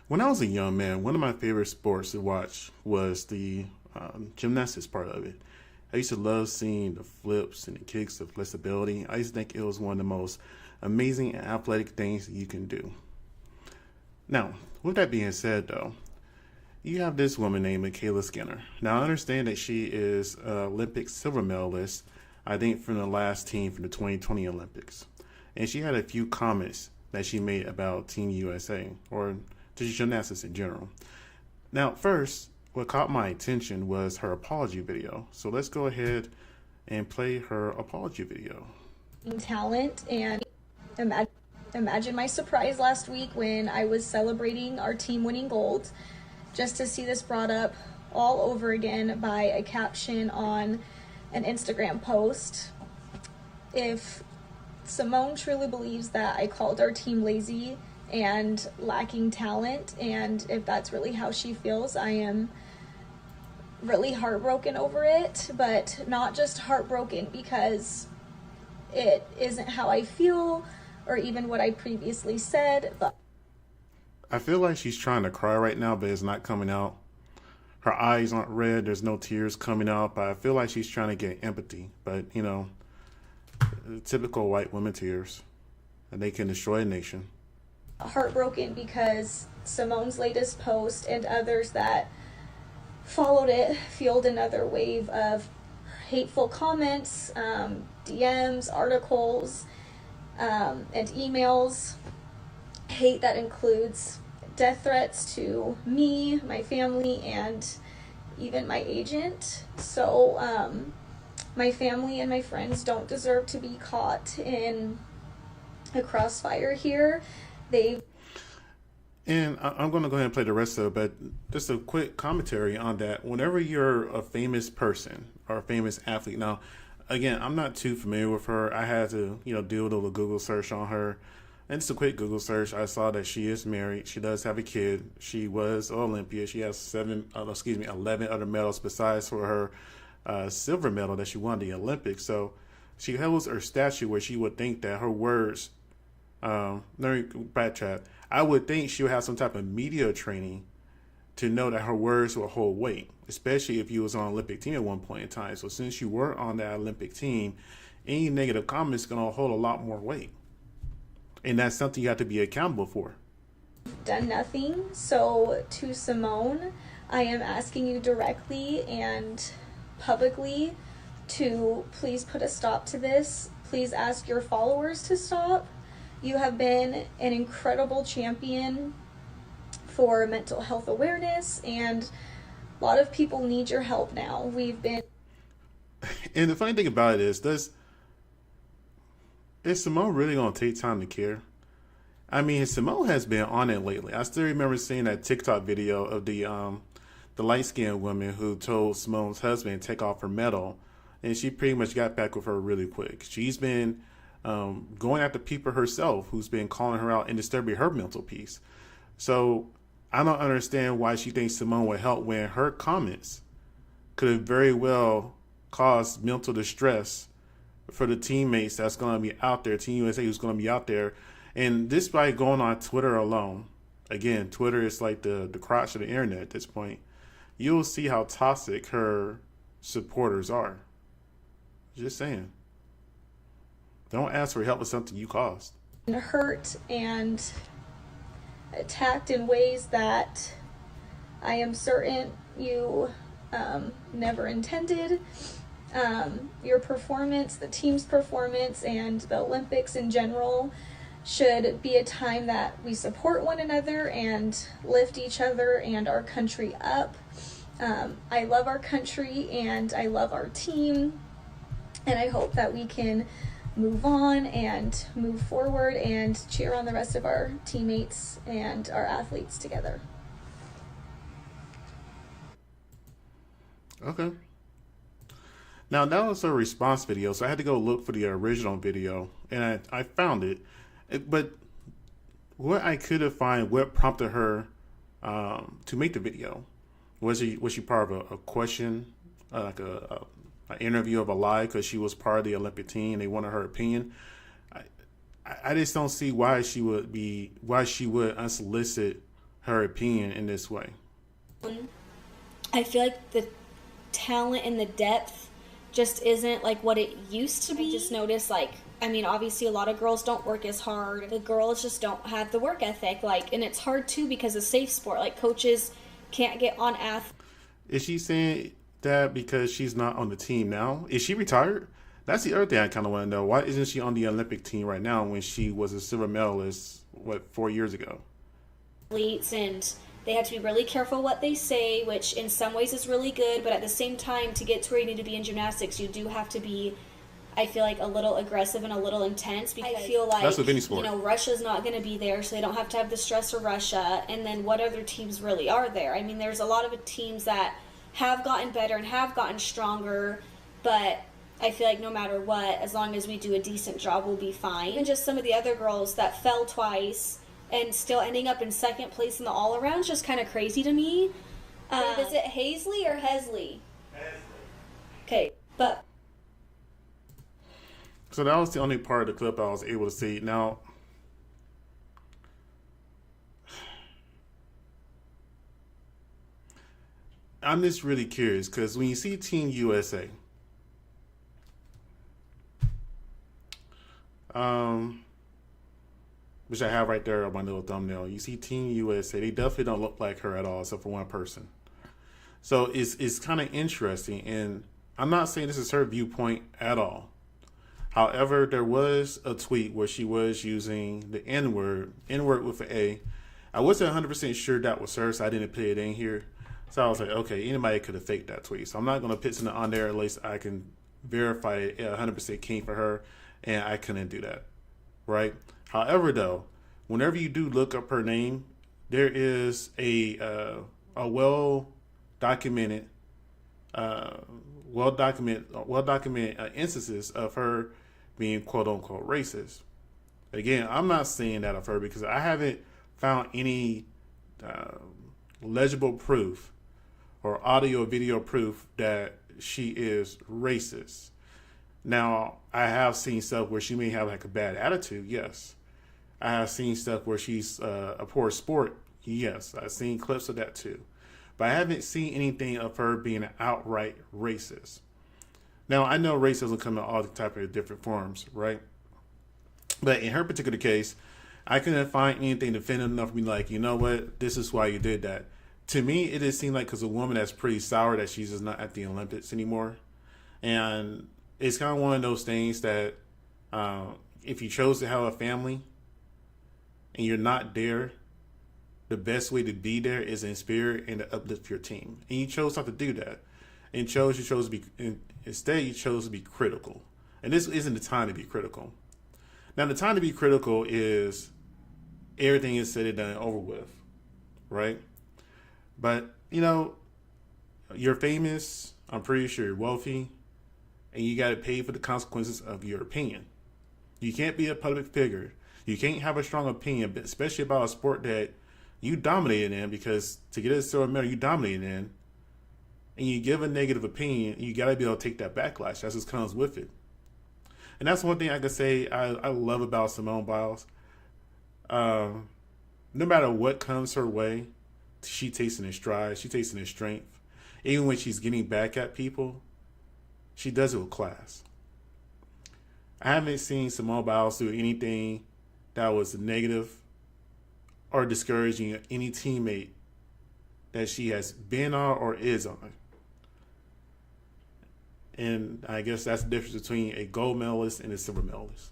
When I was a young man, one of my favorite sports to watch was the gymnastics part of it. I used to love seeing the flips and the kicks, the flexibility. I used to think it was one of the most amazing and athletic things that you can do. Now, with that being said, though, you have this woman named Mykayla Skinner. Now, I understand that she is an Olympic silver medalist, I think, from the last team from the 2020 Olympics. And she had a few comments that she made about Team USA or just gymnastics in general. Now, first, what caught my attention was her apology video. So let's go ahead and play her apology video. Talent and imagine my surprise last week when I was celebrating our team winning gold, just to see this brought up all over again by a caption on an Instagram post. If Simone truly believes that I called our team lazy and lacking talent, and if that's really how she feels, I am really heartbroken over it, but not just heartbroken because it isn't how I feel or even what I previously said, but I feel like she's trying to cry right now, but it's not coming out. Her eyes aren't red, there's no tears coming out, but I feel like she's trying to get empathy. But, you know, typical white women tears, and they can destroy a nation. heartbroken because Simone's latest post and others that followed it fueled another wave of hateful comments, DMs, articles, and emails. Hate that includes death threats to me, my family, and even my agent. So my family and my friends don't deserve to be caught in a crossfire here. And I'm going to go ahead and play the rest of it, but just a quick commentary on that. Whenever you're a famous person or a famous athlete, now, again, I'm not too familiar with her. I had to, do a little Google search on her. And just a quick Google search, I saw that she is married. She does have a kid. She was an Olympia. She has 11 other medals besides for her silver medal that she won the Olympics. So she holds her statue where she would think that her words, let me backtrack. I would think she would have some type of media training to know that her words will hold weight, especially if you was on an Olympic team at one point in time. So since you were on that Olympic team, any negative comments going to hold a lot more weight. And that's something you have to be accountable for. Done nothing. So to Simone, I am asking you directly and publicly to please put a stop to this. Please ask your followers to stop. You have been an incredible champion for mental health awareness, and a lot of people need your help now. And the funny thing about it is Simone really going to take time to care? I mean, Simone has been on it lately. I still remember seeing that TikTok video of the light-skinned woman who told Simone's husband to take off her medal, and she pretty much got back with her really quick. She's been going after people herself who's been calling her out and disturbing her mental peace. So I don't understand why she thinks Simone would help when her comments could have very well caused mental distress for the teammates that's going to be out there, Team USA who's going to be out there. And this by going on Twitter alone, again, Twitter is like the crotch of the internet at this point. You'll see how toxic her supporters are. Just saying. Don't ask for help with something you caused. Hurt and attacked in ways that I am certain you never intended. Your performance, the team's performance, and the Olympics in general should be a time that we support one another and lift each other and our country up. I love our country and I love our team, and I hope that we can move on and move forward and cheer on the rest of our teammates and our athletes together. Okay. Now, that was a response video, so I had to go look for the original video, and I found it. But what I couldn't find, what prompted her to make the video? Was she part of a question, like an interview of a lie, because she was part of the Olympic team and they wanted her opinion? I just don't see why she would unsolicit her opinion in this way. I feel like the talent and the depth just isn't like what it used to be. I just noticed, like, I mean, obviously a lot of girls don't work as hard. The girls just don't have the work ethic, like, and it's hard too because it's a safe sport. Like, coaches can't get on athletes. Is she saying that because she's not on the team now? Is she retired? That's the other thing I kind of want to know. Why isn't she on the Olympic team right now when she was a silver medalist, 4 years ago? And they have to be really careful what they say, which in some ways is really good, but at the same time, to get to where you need to be in gymnastics, you do have to be, I feel like, a little aggressive and a little intense, because I feel like, that's with any sport. You know, Russia's not going to be there, so they don't have to have the stress of Russia. And then what other teams really are there? I mean, there's a lot of teams that have gotten better and have gotten stronger, but I feel like no matter what, as long as we do a decent job, we'll be fine. Even just some of the other girls that fell twice and still ending up in second place in the all-around is just kind of crazy to me. Is it Hazley or Hesley? Hesley. Okay, but... So that was the only part of the clip I was able to see. Now, I'm just really curious, because when you see Team USA, which I have right there on my little thumbnail, you see Team USA, they definitely don't look like her at all, except for one person. So it's kind of interesting, and I'm not saying this is her viewpoint at all. However, there was a tweet where she was using the N-word with an A. I wasn't 100% sure that was her, so I didn't put it in here. So I was like, okay, anybody could have faked that tweet. So I'm not going to put something on there unless I can verify it 100% came from her, and I couldn't do that, right? However, though, whenever you do look up her name, there is a well-documented instances of her being quote-unquote racist. Again, I'm not saying that of her because I haven't found any legible proof or audio video proof that she is racist. Now, I have seen stuff where she may have like a bad attitude, yes. I have seen stuff where she's a poor sport, yes. I've seen clips of that too. But I haven't seen anything of her being an outright racist. Now, I know racism come in all type of different forms, right? But in her particular case, I couldn't find anything definitive enough to be like, you know what, this is why you did that. To me, it just seemed like because a woman that's pretty sour that she's just not at the Olympics anymore. And it's kind of one of those things that if you chose to have a family and you're not there, the best way to be there is in spirit and to uplift your team. And you chose not to do that. And instead you chose to be critical. And this isn't the time to be critical. Now, the time to be critical is everything is said and done and over with, right? But, you know, you're famous, I'm pretty sure you're wealthy, and you got to pay for the consequences of your opinion. You can't be a public figure. You can't have a strong opinion, especially about a sport that you dominated in, because to get a silver medal, you dominated in, and you give a negative opinion, you got to be able to take that backlash. That's what comes with it. And that's one thing I can say I love about Simone Biles. No matter what comes her way, she takes it in stride. She takes it in strength. Even when she's getting back at people, she does it with class. I haven't seen Simone Biles do anything that was negative or discouraging any teammate that she has been on or is on. And I guess that's the difference between a gold medalist and a silver medalist.